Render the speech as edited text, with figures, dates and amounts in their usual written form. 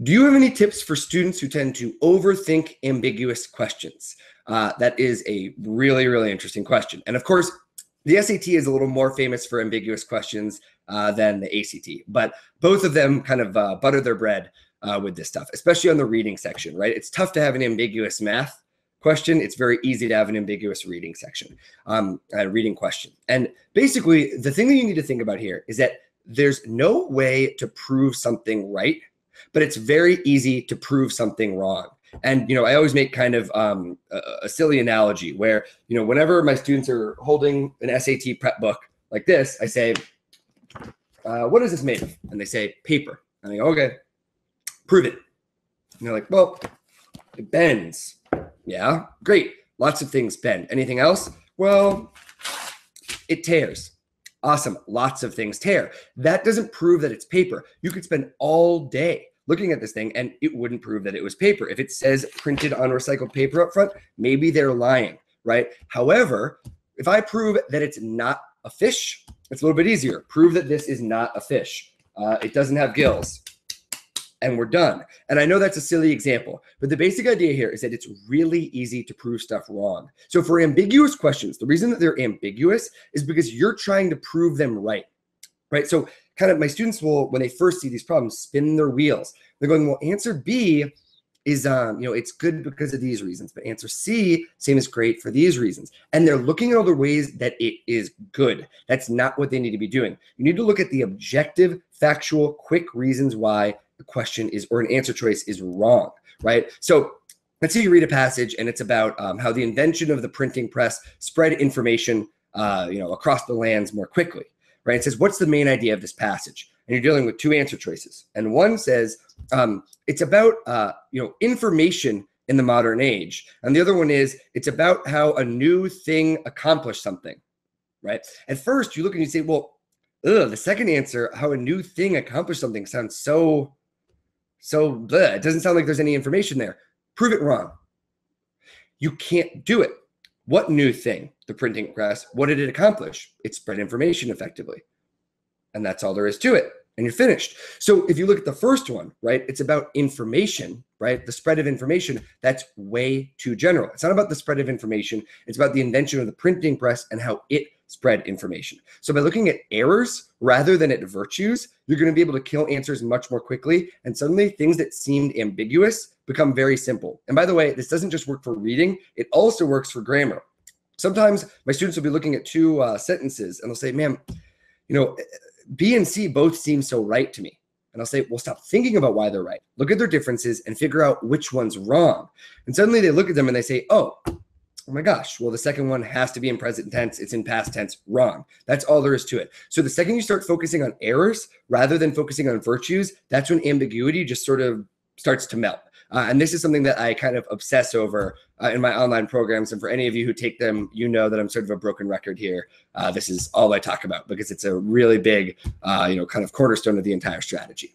Do you have any tips for students who tend to overthink ambiguous questions? That is a really, really interesting question. And of course, the SAT is a little more famous for ambiguous questions than the ACT, but both of them kind of butter their bread with this stuff, especially on the reading section, right? It's tough to have an ambiguous math question. It's very easy to have an ambiguous reading section, reading question. And basically, the thing that you need to think about here is that there's no way to prove something right, but it's very easy to prove something wrong. And, I always make kind of a silly analogy where, whenever my students are holding an SAT prep book like this, I say, what is this made of? And they say, paper. And I go, okay, prove it. And they're like, well, it bends. Yeah, great. Lots of things bend. Anything else? Well, it tears. Awesome. Lots of things tear. That doesn't prove that it's paper. You could spend all day looking at this thing and it wouldn't prove that it was paper. If it says printed on recycled paper up front, maybe they're lying, right? However, if I prove that it's not a fish, it's a little bit easier. Prove that this is not a fish. It doesn't have gills. And we're done. And I know that's a silly example, but the basic idea here is that it's really easy to prove stuff wrong. So for ambiguous questions, the reason that they're ambiguous is because you're trying to prove them right? So kind of my students will, when they first see these problems, spin their wheels. They're going, well, answer B is, it's good because of these reasons, but answer C, same as great for these reasons. And they're looking at all the ways that it is good. That's not what they need to be doing. You need to look at the objective, factual, quick reasons why the question is, or an answer choice is wrong, right? So let's say you read a passage and it's about how the invention of the printing press spread information, across the lands more quickly, right? It says, what's the main idea of this passage? And you're dealing with two answer choices. And one says, it's about, information in the modern age. And the other one is, it's about how a new thing accomplished something, right? At first you look and you say, well, the second answer, how a new thing accomplished something, sounds so bleh. It doesn't sound like there's any information there. Prove it wrong. You can't do it. What new thing? The printing press. What did it accomplish? It spread information effectively. And that's all there is to it. And you're finished. So if you look at the first one, right, it's about information, right? The spread of information. That's way too general. It's not about the spread of information. It's about the invention of the printing press and how it spread information. So by looking at errors rather than at virtues, you're going to be able to kill answers much more quickly. And suddenly things that seemed ambiguous become very simple. And by the way, this doesn't just work for reading. It also works for grammar. Sometimes my students will be looking at two sentences and they'll say, man, B and C both seem so right to me. And I'll say, well, stop thinking about why they're right. Look at their differences and figure out which one's wrong. And suddenly they look at them and they say, oh my gosh, well, the second one has to be in present tense. It's in past tense. Wrong. That's all there is to it. So the second you start focusing on errors rather than focusing on virtues, that's when ambiguity just sort of starts to melt. And this is something that I kind of obsess over in my online programs. And for any of you who take them, you know that I'm sort of a broken record here. This is all I talk about because it's a really big, kind of cornerstone of the entire strategy.